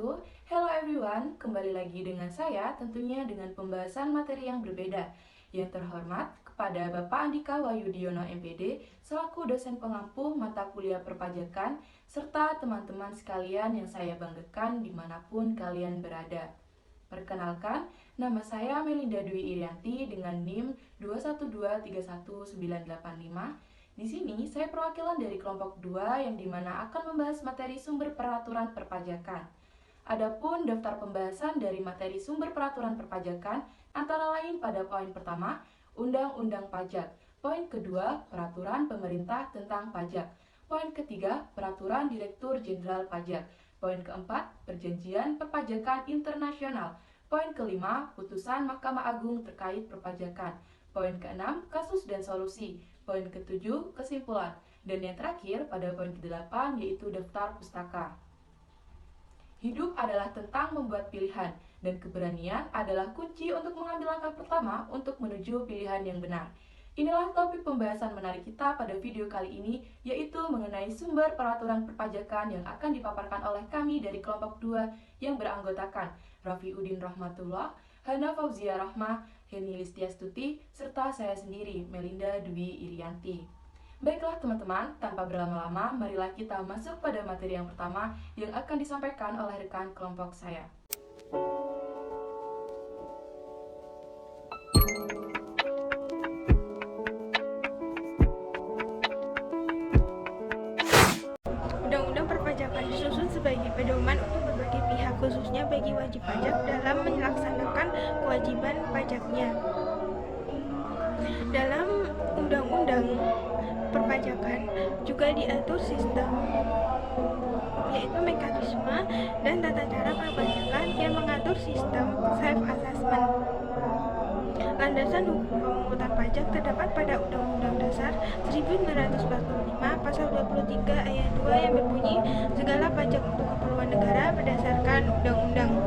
wabarakatuh. Hello everyone, kembali lagi dengan saya tentunya dengan pembahasan materi yang berbeda. Yang terhormat kepada Bapak Andika Wahyudiono MPD selaku dosen pengampu mata kuliah perpajakan serta teman-teman sekalian yang saya banggakan dimanapun kalian berada. Perkenalkan, nama saya Melinda Dwi Irianti dengan NIM 212311985. Di sini saya perwakilan dari kelompok 2 yang dimana akan membahas materi sumber peraturan perpajakan. Adapun daftar pembahasan dari materi sumber peraturan perpajakan antara lain pada poin pertama, Undang-Undang Pajak. Poin kedua, Peraturan Pemerintah tentang Pajak. Poin ketiga, Peraturan Direktur Jenderal Pajak. Poin keempat, Perjanjian Perpajakan Internasional. Poin kelima, Putusan Mahkamah Agung terkait perpajakan. Poin keenam, Kasus dan Solusi. Poin ketujuh, Kesimpulan. Dan yang terakhir pada poin ke-8 yaitu daftar pustaka. Hidup adalah tentang membuat pilihan, dan keberanian adalah kunci untuk mengambil langkah pertama untuk menuju pilihan yang benar. Inilah topik pembahasan menarik kita pada video kali ini, yaitu mengenai sumber peraturan perpajakan yang akan dipaparkan oleh kami dari kelompok 2 yang beranggotakan Raffi Udin Rahmatullah, Hana Fauzia Rahmah, Heni Listiastuti, serta saya sendiri, Melinda Dwi Irianti. Baiklah teman-teman, tanpa berlama-lama, marilah kita masuk pada materi yang pertama yang akan disampaikan oleh rekan kelompok saya. Undang-undang perpajakan disusun sebagai pedoman untuk berbagai pihak, khususnya bagi wajib pajak dalam melaksanakan kewajiban pajaknya. Dalam undang-undang perpajakan juga diatur sistem, yaitu mekanisme dan tata cara perpajakan yang mengatur sistem self-assessment. Landasan hukum pemungutan pajak terdapat pada Undang-Undang Dasar 1945 Pasal 23 Ayat 2 yang berbunyi, segala pajak untuk keperluan negara berdasarkan undang-undang.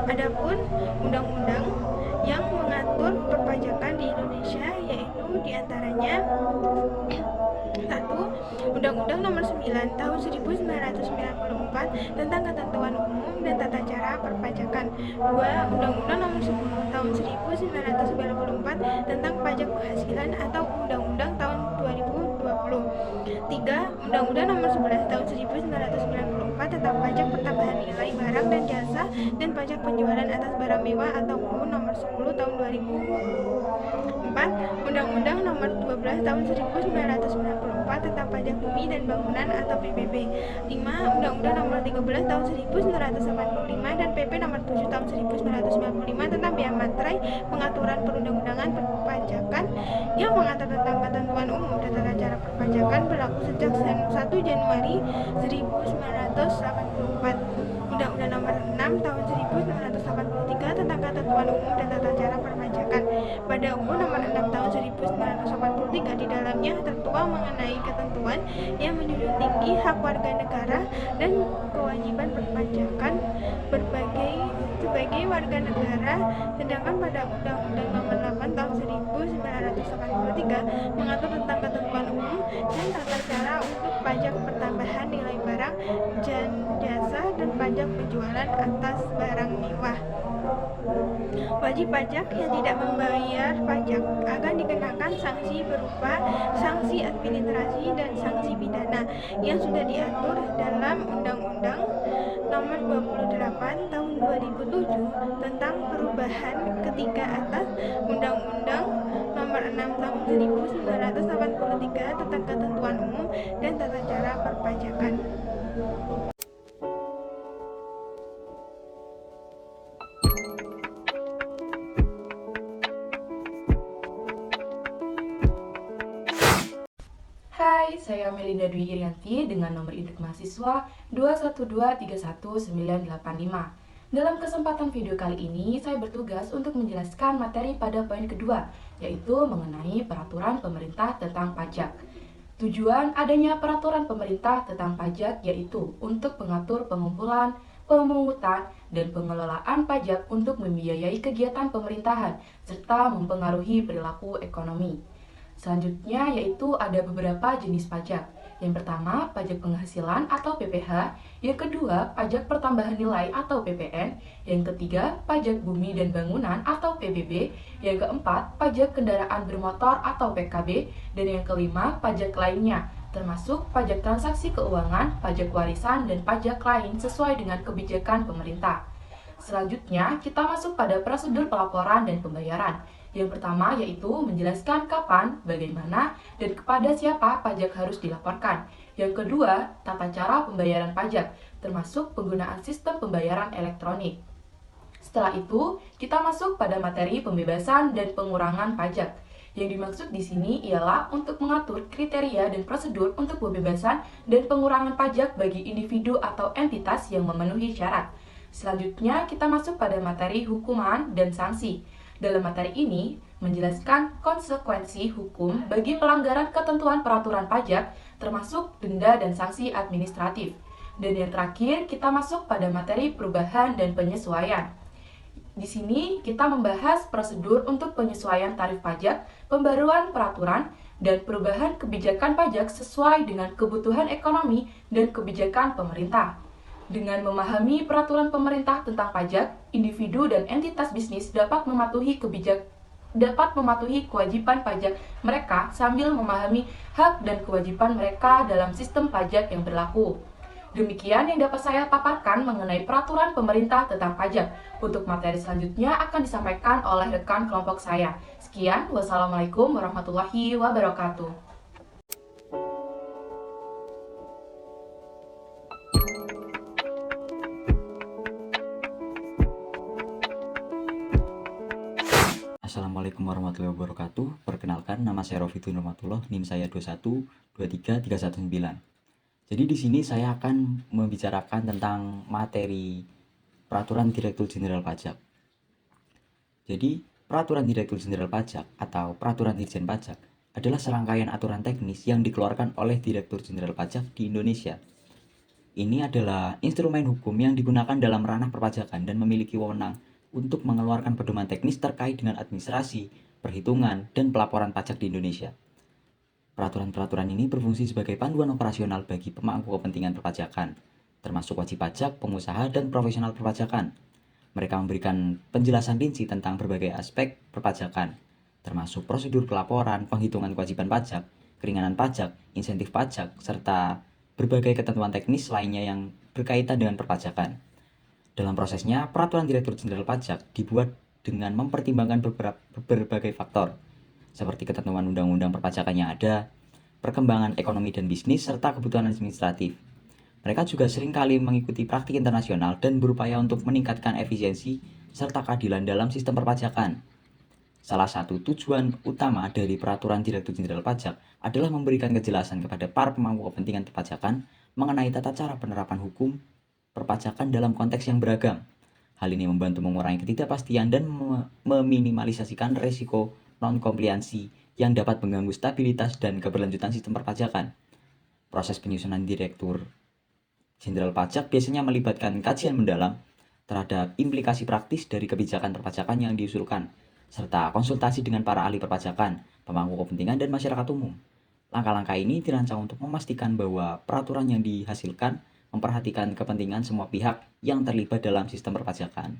Adapun undang-undang yang mengatur perpajakan di Indonesia yaitu diantaranya 1. Undang-Undang Nomor 9 Tahun 1994 tentang Ketentuan Umum dan Tata Cara Perpajakan. 2. Undang-Undang Nomor 10 Tahun 1994 tentang Pajak Penghasilan atau Undang-Undang Tahun 2020. 3. Undang-Undang Nomor 11 Tahun 1994 tentang Pajak Pertambahan Nilai Barang dan Jasa dan Pajak Penjualan atas Barang Mewah atau UU Nomor 10 Tahun 2000. 4. Undang-Undang Nomor 12 Tahun 1994 tentang Pajak Bumi dan Bangunan atau PBB. 5. Undang-Undang Nomor 13 Tahun 1985 dan PP Nomor 7 Tahun 1995 tentang Bea Materai, Pengaturan Perundang-undangan Perpajakan yang mengatur tentang ketentuan umum dan tata cara perpajakan berlaku sejak 1 Januari 1984. Undang-Undang Nomor 6 Tahun 1983 tentang ketentuan umum dan tata cara perpajakan. Pada UU Nomor 6 Tahun 1983 di dalamnya tertuang mengenai ketentuan yang menjunjung tinggi hak warga negara dan kewajiban perpajakan sebagai warga negara, sedangkan pada Undang-Undang Nomor 8 Tahun 1983 mengatur tentang ketentuan umum dan tata cara untuk pajak pertambahan nilai barang dan jasa dan pajak penjualan atas barang mewah. Wajib pajak yang tidak membayar pajak akan dikenakan sanksi berupa sanksi administrasi dan sanksi pidana yang sudah diatur dalam Undang-Undang Nomor 28 Tahun 2007 tentang perubahan ketiga atas Undang-Undang Nomor 6 Tahun 1983 tentang ketentuan umum dan tata cara perpajakan. Hai, saya Melinda Dwi Irianti dengan nomor induk mahasiswa 212311985. Dalam kesempatan video kali ini, saya bertugas untuk menjelaskan materi pada poin kedua, yaitu mengenai peraturan pemerintah tentang pajak. Tujuan adanya peraturan pemerintah tentang pajak yaitu untuk mengatur pengumpulan, pemungutan, dan pengelolaan pajak untuk membiayai kegiatan pemerintahan, serta mempengaruhi perilaku ekonomi. Selanjutnya yaitu ada beberapa jenis pajak. Yang pertama, pajak penghasilan atau PPH. Yang kedua, pajak pertambahan nilai atau PPN. Yang ketiga, pajak bumi dan bangunan atau PBB. Yang keempat, pajak kendaraan bermotor atau PKB. Dan yang kelima, pajak lainnya, termasuk pajak transaksi keuangan, pajak warisan, dan pajak lain sesuai dengan kebijakan pemerintah. Selanjutnya, kita masuk pada prosedur pelaporan dan pembayaran. Yang pertama yaitu menjelaskan kapan, bagaimana, dan kepada siapa pajak harus dilaporkan. Yang kedua, tata cara pembayaran pajak, termasuk penggunaan sistem pembayaran elektronik. Setelah itu, kita masuk pada materi pembebasan dan pengurangan pajak. Yang dimaksud di sini ialah untuk mengatur kriteria dan prosedur untuk pembebasan dan pengurangan pajak bagi individu atau entitas yang memenuhi syarat. Selanjutnya, kita masuk pada materi hukuman dan sanksi. Dalam materi ini, menjelaskan konsekuensi hukum bagi pelanggaran ketentuan peraturan pajak, termasuk denda dan sanksi administratif. Dan yang terakhir, kita masuk pada materi perubahan dan penyesuaian. Di sini, kita membahas prosedur untuk penyesuaian tarif pajak, pembaruan peraturan, dan perubahan kebijakan pajak sesuai dengan kebutuhan ekonomi dan kebijakan pemerintah. Dengan memahami peraturan pemerintah tentang pajak, individu dan entitas bisnis dapat mematuhi kewajiban pajak mereka sambil memahami hak dan kewajiban mereka dalam sistem pajak yang berlaku. Demikian yang dapat saya paparkan mengenai peraturan pemerintah tentang pajak. Untuk materi selanjutnya akan disampaikan oleh rekan kelompok saya. Sekian, wassalamualaikum warahmatullahi wabarakatuh. Assalamualaikum warahmatullahi wabarakatuh. Perkenalkan, nama saya Rofitun Rahmatullah, NIM saya 2123319. Jadi di sini saya akan membicarakan tentang materi Peraturan Direktur Jenderal Pajak. Jadi, Peraturan Direktur Jenderal Pajak atau Peraturan Dirjen Pajak adalah serangkaian aturan teknis yang dikeluarkan oleh Direktur Jenderal Pajak di Indonesia. Ini adalah instrumen hukum yang digunakan dalam ranah perpajakan dan memiliki wewenang untuk mengeluarkan pedoman teknis terkait dengan administrasi, perhitungan, dan pelaporan pajak di Indonesia. Peraturan-peraturan ini berfungsi sebagai panduan operasional bagi pemangku kepentingan perpajakan, termasuk wajib pajak, pengusaha, dan profesional perpajakan. Mereka memberikan penjelasan rinci tentang berbagai aspek perpajakan, termasuk prosedur pelaporan, penghitungan kewajiban pajak, keringanan pajak, insentif pajak, serta berbagai ketentuan teknis lainnya yang berkaitan dengan perpajakan. Dalam prosesnya, Peraturan Direktur Jenderal Pajak dibuat dengan mempertimbangkan berbagai faktor, seperti ketentuan undang-undang perpajakan yang ada, perkembangan ekonomi dan bisnis, serta kebutuhan administratif. Mereka juga seringkali mengikuti praktik internasional dan berupaya untuk meningkatkan efisiensi serta keadilan dalam sistem perpajakan. Salah satu tujuan utama dari Peraturan Direktur Jenderal Pajak adalah memberikan kejelasan kepada para pemangku kepentingan perpajakan mengenai tata cara penerapan hukum perpajakan dalam konteks yang beragam. Hal ini membantu mengurangi ketidakpastian dan meminimalisasikan risiko non-kompliansi yang dapat mengganggu stabilitas dan keberlanjutan sistem perpajakan. Proses penyusunan Direktur Jenderal Pajak biasanya melibatkan kajian mendalam terhadap implikasi praktis dari kebijakan perpajakan yang diusulkan, serta konsultasi dengan para ahli perpajakan, pemangku kepentingan, dan masyarakat umum. Langkah-langkah ini dirancang untuk memastikan bahwa peraturan yang dihasilkan memperhatikan kepentingan semua pihak yang terlibat dalam sistem perpajakan.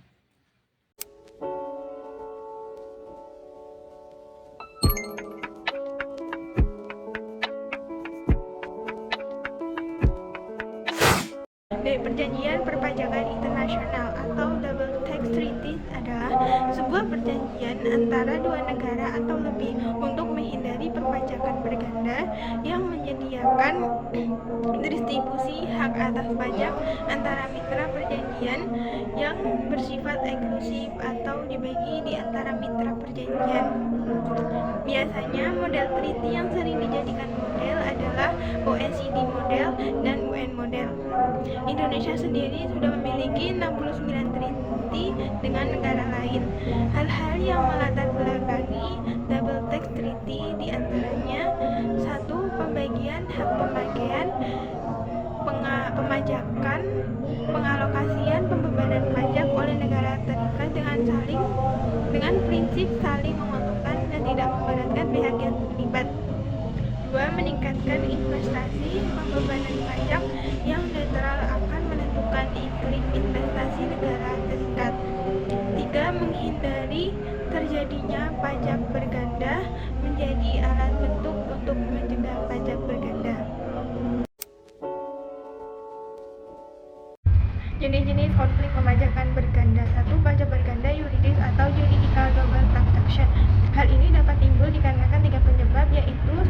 Dari Perjanjian Perpajakan Internasional atau Double Tax Treaty adalah sebuah perjanjian antara dua negara atau lebih untuk menghindari perpajakan berganda yang menyediakan distribusi hak atas pajak antara mitra perjanjian yang bersifat eksklusif atau dibagi di antara mitra perjanjian. Biasanya model treaty yang sering dijadikan model adalah OECD model dan UN model. Indonesia sendiri sudah memiliki 69 treaty dengan negara lain. Hal-hal yang melatar belakangi double tax treaty diantaranya: 1. Pembagian hak pemakaian, pemajakan, pengalokasian pembebanan pajak oleh negara terlibat dengan prinsip saling menguntungkan dan tidak memberatkan pihak yang terlibat. 2. meningkatkan investasi pembebanan pajak yang netral akan menentukan iklim investasi negara terikat. 3. Menghindari terjadinya pajak berganda menjadi alat bentuk untuk mencegah pajak berganda. Jenis-jenis konflik pemajakan berganda. 1. Pajak berganda yuridis atau juridical double taxation. Hal ini dapat timbul dikarenakan 3 penyebab, yaitu 1.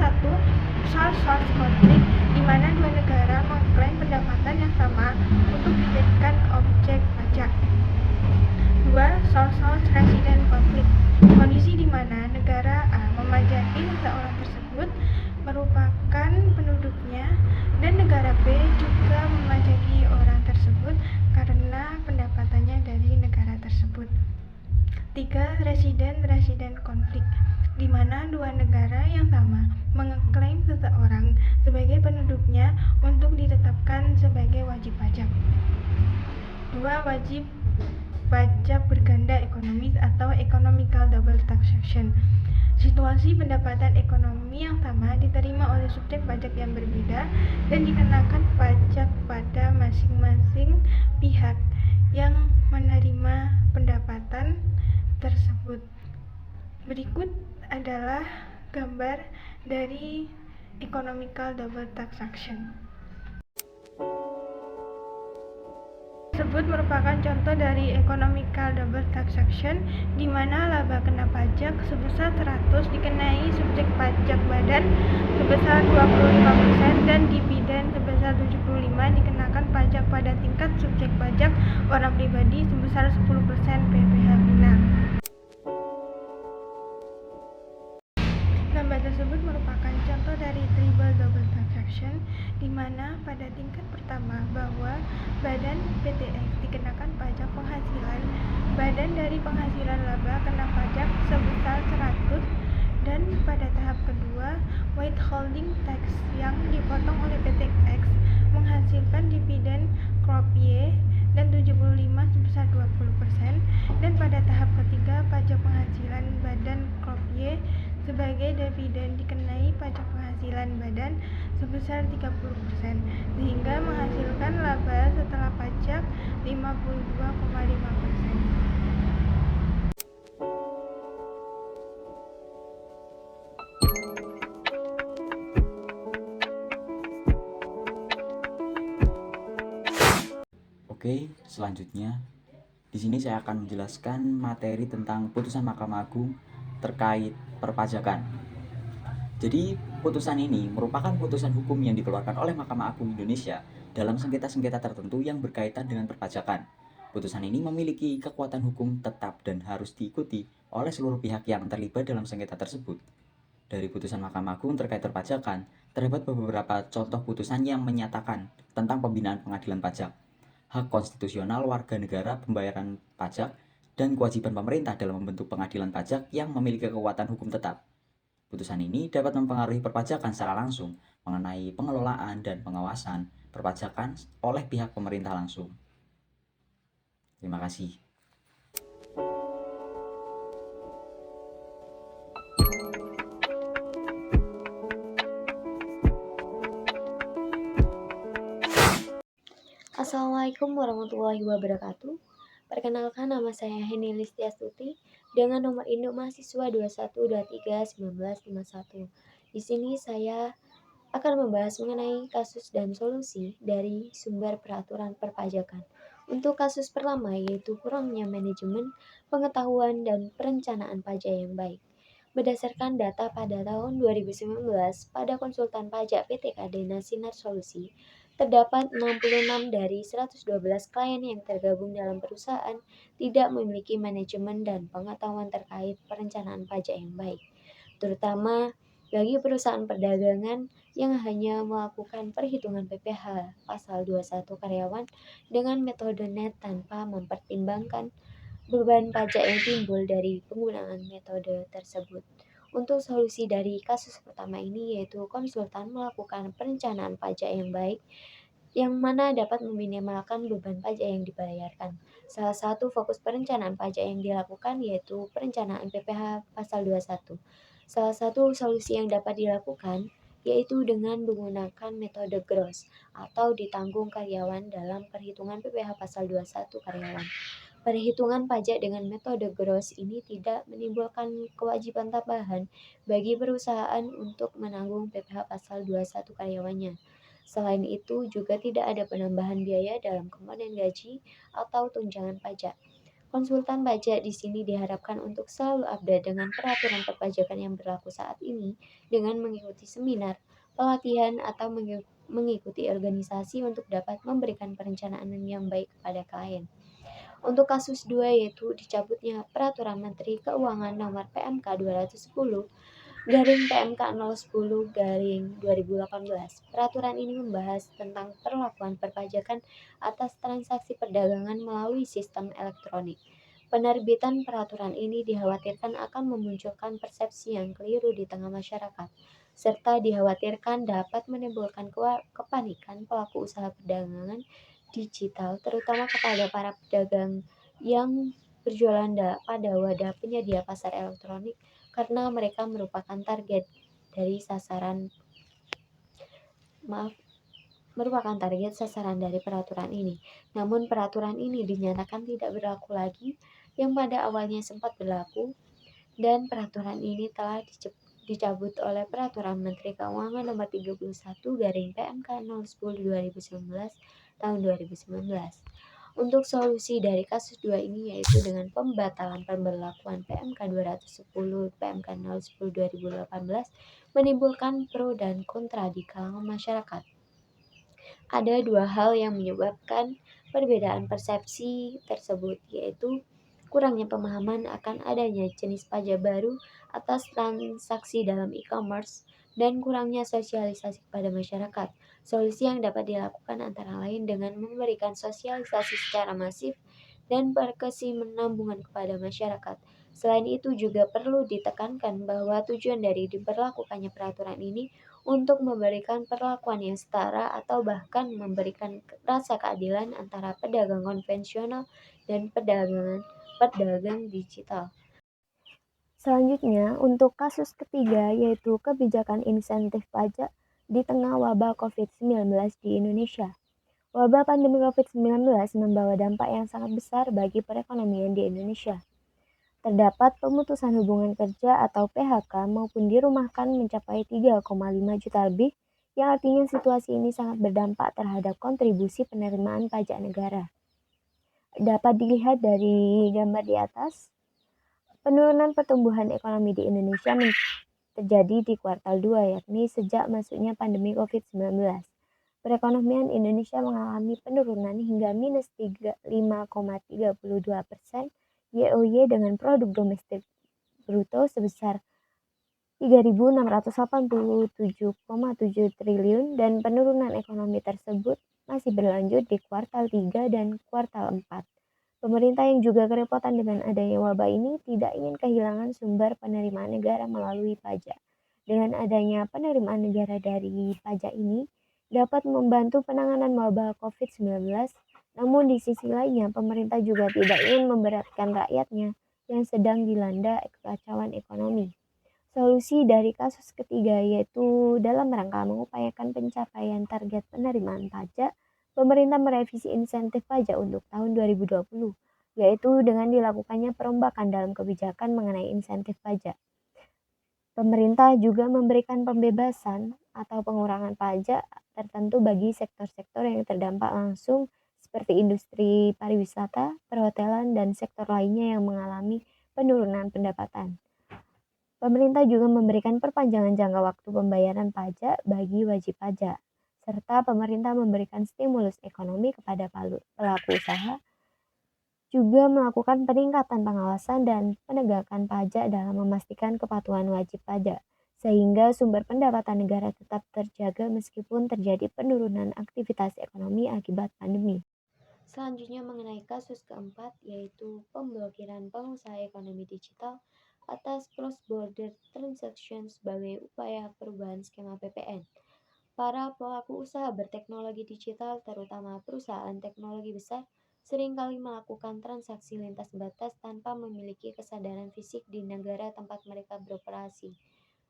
Source konflik, di mana dua negara mengklaim pendapatan yang sama untuk dijadikan objek pajak. 2. Source resident konflik, kondisi di mana negara A memajaki seseorang tersebut merupakan penduduknya dan negara B juga memajaki orang tersebut karena pendapatannya dari negara tersebut. 3. Resident konflik, di mana dua negara yang sama mengklaim seseorang sebagai penduduknya untuk ditetapkan sebagai wajib pajak. 2. Wajib pajak berganda ekonomis atau economical double taxation. Situasi pendapatan ekonomi yang sama diterima oleh subjek pajak yang berbeda dan dikenakan pajak pada masing-masing pihak yang menerima pendapatan tersebut. Berikut adalah gambar dari economical double taxation. Tersebut merupakan contoh dari economical double taxation, di mana laba kena pajak sebesar 100 dikenai subjek pajak badan sebesar 25% dan dividen sebesar 75 dikenakan pajak pada tingkat subjek pajak orang pribadi sebesar 10% PPh final. Gambar tersebut merupakan contoh dari triple double taxation, di mana pada tingkat pertama bahwa badan PTX dikenakan pajak penghasilan, badan dari penghasilan laba kena pajak sebesar 100, dan pada tahap kedua withholding tax yang dipotong oleh PTX menghasilkan dividen crop Y dan 75 sebesar 20%, dan pada tahap ketiga pajak penghasilan badan crop Y sebagai dividen dikenai pajak penghasilan badan sebesar 30%, sehingga menghasilkan laba setelah pajak 52,5%. Oke, selanjutnya di sini saya akan menjelaskan materi tentang putusan Mahkamah Agung terkait perpajakan. Jadi, putusan ini merupakan putusan hukum yang dikeluarkan oleh Mahkamah Agung Indonesia dalam sengketa-sengketa tertentu yang berkaitan dengan perpajakan. Putusan ini memiliki kekuatan hukum tetap dan harus diikuti oleh seluruh pihak yang terlibat dalam sengketa tersebut. Dari putusan Mahkamah Agung terkait perpajakan, terdapat beberapa contoh putusan yang menyatakan tentang pembinaan pengadilan pajak, hak konstitusional warga negara pembayaran pajak, dan kewajiban pemerintah dalam membentuk pengadilan pajak yang memiliki kekuatan hukum tetap. Putusan ini dapat mempengaruhi perpajakan secara langsung mengenai pengelolaan dan pengawasan perpajakan oleh pihak pemerintah langsung. Terima kasih. Assalamualaikum warahmatullahi wabarakatuh. Perkenalkan, nama saya Heni Listiastuti dengan nomor induk mahasiswa 21231951. Di sini saya akan membahas mengenai kasus dan solusi dari sumber peraturan perpajakan. Untuk kasus pertama yaitu kurangnya manajemen, pengetahuan, dan perencanaan pajak yang baik. Berdasarkan data pada tahun 2019 pada konsultan pajak PT Kadena Sinar Solusi, terdapat 66 dari 112 klien yang tergabung dalam perusahaan tidak memiliki manajemen dan pengetahuan terkait perencanaan pajak yang baik, terutama bagi perusahaan perdagangan yang hanya melakukan perhitungan PPh pasal 21 karyawan dengan metode net tanpa mempertimbangkan beban pajak yang timbul dari penggunaan metode tersebut. Untuk solusi dari kasus pertama ini yaitu konsultan melakukan perencanaan pajak yang baik yang mana dapat meminimalkan beban pajak yang dibayarkan. Salah satu fokus perencanaan pajak yang dilakukan yaitu perencanaan PPh pasal 21. Salah satu solusi yang dapat dilakukan yaitu dengan menggunakan metode gross atau ditanggung karyawan dalam perhitungan PPh pasal 21 karyawan. Perhitungan pajak dengan metode gross ini tidak menimbulkan kewajiban tambahan bagi perusahaan untuk menanggung PPh pasal 21 karyawannya. Selain itu, juga tidak ada penambahan biaya dalam komponen gaji atau tunjangan pajak. Konsultan pajak di sini diharapkan untuk selalu update dengan peraturan perpajakan yang berlaku saat ini dengan mengikuti seminar, pelatihan, atau mengikuti organisasi untuk dapat memberikan perencanaan yang baik kepada klien. Untuk kasus 2 yaitu dicabutnya Peraturan Menteri Keuangan Nomor PMK 210 garing PMK 010 garing 2018. Peraturan ini membahas tentang perlakuan perpajakan atas transaksi perdagangan melalui sistem elektronik. Penerbitan peraturan ini dikhawatirkan akan memunculkan persepsi yang keliru di tengah masyarakat, serta dikhawatirkan dapat menimbulkan kepanikan pelaku usaha perdagangan digital, terutama kepada para pedagang yang berjualan pada wadah penyedia pasar elektronik karena mereka merupakan target dari sasaran maaf merupakan target sasaran dari peraturan ini. Namun peraturan ini dinyatakan tidak berlaku lagi yang pada awalnya sempat berlaku dan peraturan ini telah dicabut oleh Peraturan Menteri Keuangan Nomor 31 garing PMK 010 2019 tahun 2019. Untuk solusi dari kasus 2 ini yaitu dengan pembatalan pemberlakuan PMK 210 PMK 010 2018 menimbulkan pro dan kontra di kalangan masyarakat. Ada dua hal yang menyebabkan perbedaan persepsi tersebut, yaitu kurangnya pemahaman akan adanya jenis pajak baru atas transaksi dalam e-commerce dan kurangnya sosialisasi kepada masyarakat. Solusi yang dapat dilakukan antara lain dengan memberikan sosialisasi secara masif dan berkesinambungan kepada masyarakat. Selain itu juga perlu ditekankan bahwa tujuan dari diberlakukannya peraturan ini untuk memberikan perlakuan yang setara atau bahkan memberikan rasa keadilan antara pedagang konvensional dan pedagang digital. Selanjutnya, untuk kasus ketiga yaitu kebijakan insentif pajak di tengah wabah COVID-19 di Indonesia. Wabah pandemi COVID-19 membawa dampak yang sangat besar bagi perekonomian di Indonesia. Terdapat pemutusan hubungan kerja atau PHK maupun dirumahkan mencapai 3,5 juta lebih, yang artinya situasi ini sangat berdampak terhadap kontribusi penerimaan pajak negara. Dapat dilihat dari gambar di atas, penurunan pertumbuhan ekonomi di Indonesia terjadi di kuartal 2, yakni sejak masuknya pandemi COVID-19. Perekonomian Indonesia mengalami penurunan hingga minus 5,32% YoY dengan produk domestik bruto sebesar 3.687,7 triliun dan penurunan ekonomi tersebut masih berlanjut di kuartal 3 dan kuartal 4. Pemerintah yang juga kerepotan dengan adanya wabah ini tidak ingin kehilangan sumber penerimaan negara melalui pajak. Dengan adanya penerimaan negara dari pajak ini dapat membantu penanganan wabah COVID-19, namun di sisi lainnya pemerintah juga tidak ingin memberatkan rakyatnya yang sedang dilanda kekacauan ekonomi. Solusi dari kasus ketiga yaitu dalam rangka mengupayakan pencapaian target penerimaan pajak, pemerintah merevisi insentif pajak untuk tahun 2020, yaitu dengan dilakukannya perombakan dalam kebijakan mengenai insentif pajak. Pemerintah juga memberikan pembebasan atau pengurangan pajak tertentu bagi sektor-sektor yang terdampak langsung seperti industri pariwisata, perhotelan, dan sektor lainnya yang mengalami penurunan pendapatan. Pemerintah juga memberikan perpanjangan jangka waktu pembayaran pajak bagi wajib pajak, serta pemerintah memberikan stimulus ekonomi kepada pelaku usaha, juga melakukan peningkatan pengawasan dan penegakan pajak dalam memastikan kepatuhan wajib pajak, sehingga sumber pendapatan negara tetap terjaga meskipun terjadi penurunan aktivitas ekonomi akibat pandemi. Selanjutnya mengenai kasus keempat yaitu pemblokiran pengusaha ekonomi digital atas cross-border transaction sebagai upaya perubahan skema PPN. Para pelaku usaha berteknologi digital, terutama perusahaan teknologi besar, seringkali melakukan transaksi lintas batas tanpa memiliki kesadaran fisik di negara tempat mereka beroperasi.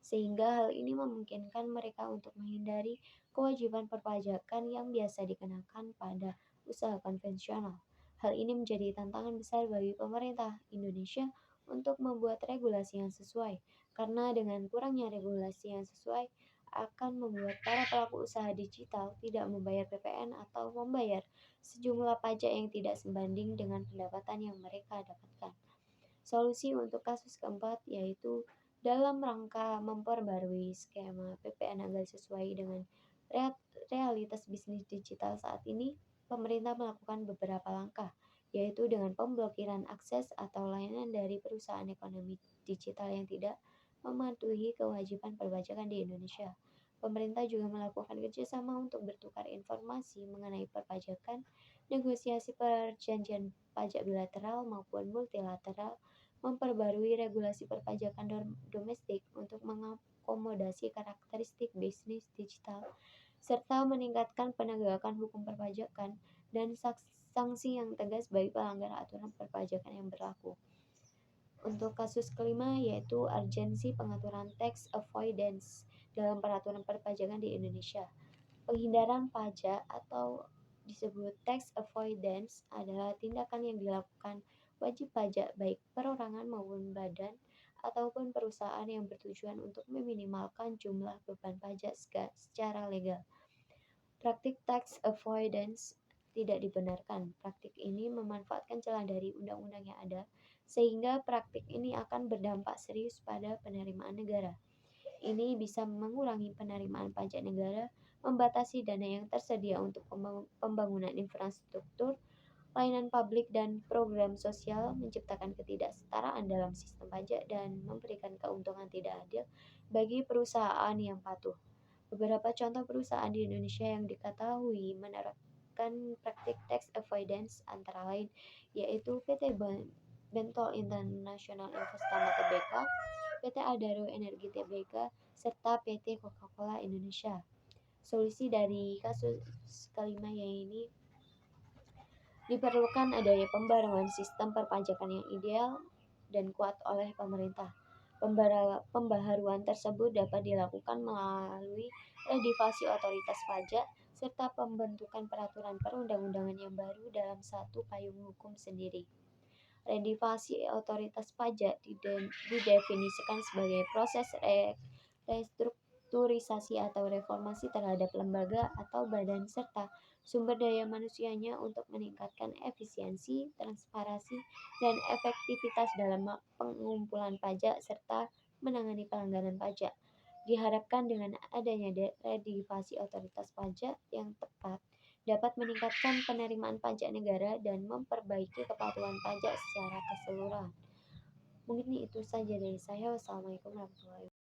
sehingga hal ini memungkinkan mereka untuk menghindari kewajiban perpajakan yang biasa dikenakan pada usaha konvensional. Hal ini menjadi tantangan besar bagi pemerintah Indonesia untuk membuat regulasi yang sesuai, karena dengan kurangnya regulasi yang sesuai akan membuat para pelaku usaha digital tidak membayar PPN atau membayar sejumlah pajak yang tidak sebanding dengan pendapatan yang mereka dapatkan. Solusi untuk kasus keempat yaitu dalam rangka memperbarui skema PPN agar sesuai dengan realitas bisnis digital saat ini, pemerintah melakukan beberapa langkah, yaitu dengan pemblokiran akses atau layanan dari perusahaan ekonomi digital yang tidak mematuhi kewajiban perpajakan di Indonesia. Pemerintah juga melakukan kerjasama untuk bertukar informasi mengenai perpajakan, negosiasi perjanjian pajak bilateral maupun multilateral, memperbarui regulasi perpajakan domestik untuk mengakomodasi karakteristik bisnis digital, serta meningkatkan penegakan hukum perpajakan dan sanksi yang tegas bagi pelanggar aturan perpajakan yang berlaku. Untuk kasus kelima yaitu urgensi pengaturan tax avoidance dalam peraturan perpajakan di Indonesia. Penghindaran pajak atau disebut tax avoidance adalah tindakan yang dilakukan wajib pajak baik perorangan maupun badan ataupun perusahaan yang bertujuan untuk meminimalkan jumlah beban pajak secara legal. Praktik tax avoidance tidak dibenarkan. Praktik ini memanfaatkan celah dari undang-undang yang ada, sehingga praktik ini akan berdampak serius pada penerimaan negara. Ini bisa mengurangi penerimaan pajak negara, membatasi dana yang tersedia untuk pembangunan infrastruktur, layanan publik dan program sosial, menciptakan ketidaksetaraan dalam sistem pajak, dan memberikan keuntungan tidak adil bagi perusahaan yang patuh. Beberapa contoh perusahaan di Indonesia yang diketahui menerapkan praktik tax avoidance antara lain yaitu PT Bentol International Investama Tbk, PT Adaro Energi Tbk, serta PT Coca-Cola Indonesia. Solusi dari kasus kelima ini diperlukan adanya pembaruan sistem perpajakan yang ideal dan kuat oleh pemerintah. Pembaharuan tersebut dapat dilakukan melalui revisasi otoritas pajak serta pembentukan peraturan perundang-undangan yang baru dalam satu payung hukum sendiri. Revisasi otoritas pajak didefinisikan sebagai proses restrukturisasi atau reformasi terhadap lembaga atau badan serta sumber daya manusianya untuk meningkatkan efisiensi, transparansi, dan efektivitas dalam pengumpulan pajak serta menangani pelanggaran pajak. Diharapkan dengan adanya revisasi otoritas pajak yang tepat dapat meningkatkan penerimaan pajak negara dan memperbaiki kepatuhan pajak secara keseluruhan. Mungkin itu saja dari saya. Wassalamualaikum warahmatullahi wabarakatuh.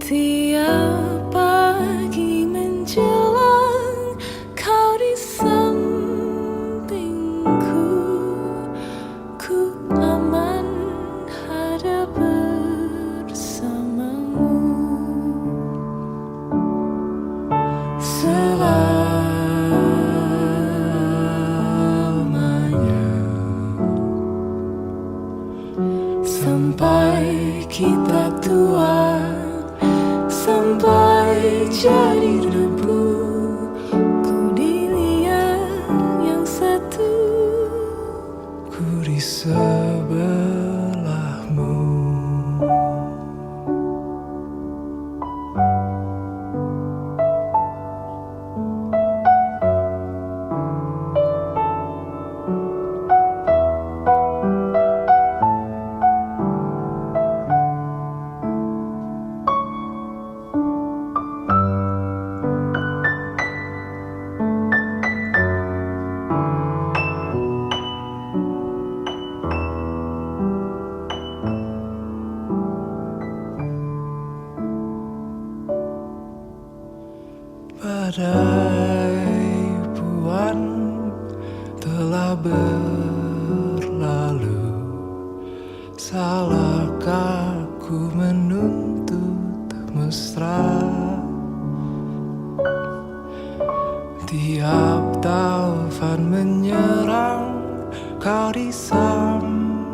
Setiap pagi menjelang kau di sampingku, ku aman ada bersamamu. Selamanya sampai kita tua, sampai jadi debu, ku dilihat yang satu, ku di sebelahmu. Badai buan telah berlalu, salahkah ku menuntut mesra? Tiap taufan menyerang, kau di sampingku,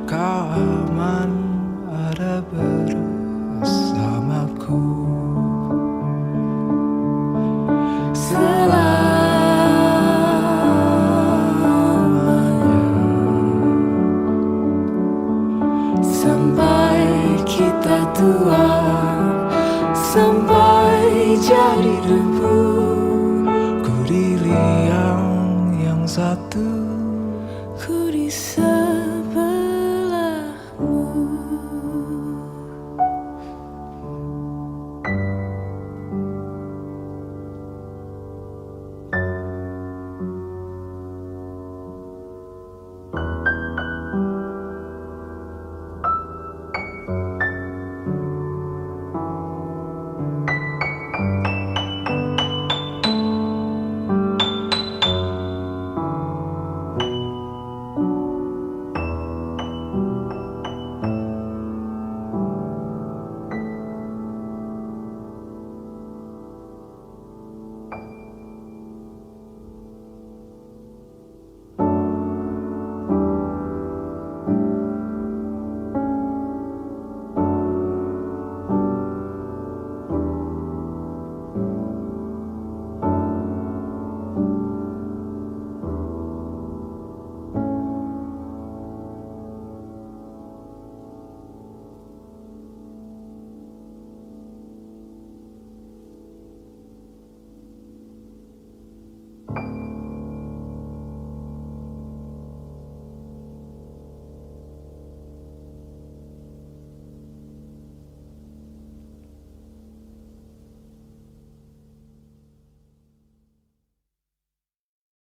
kau aman ada bersamaku. Selamanya sampai kita tua,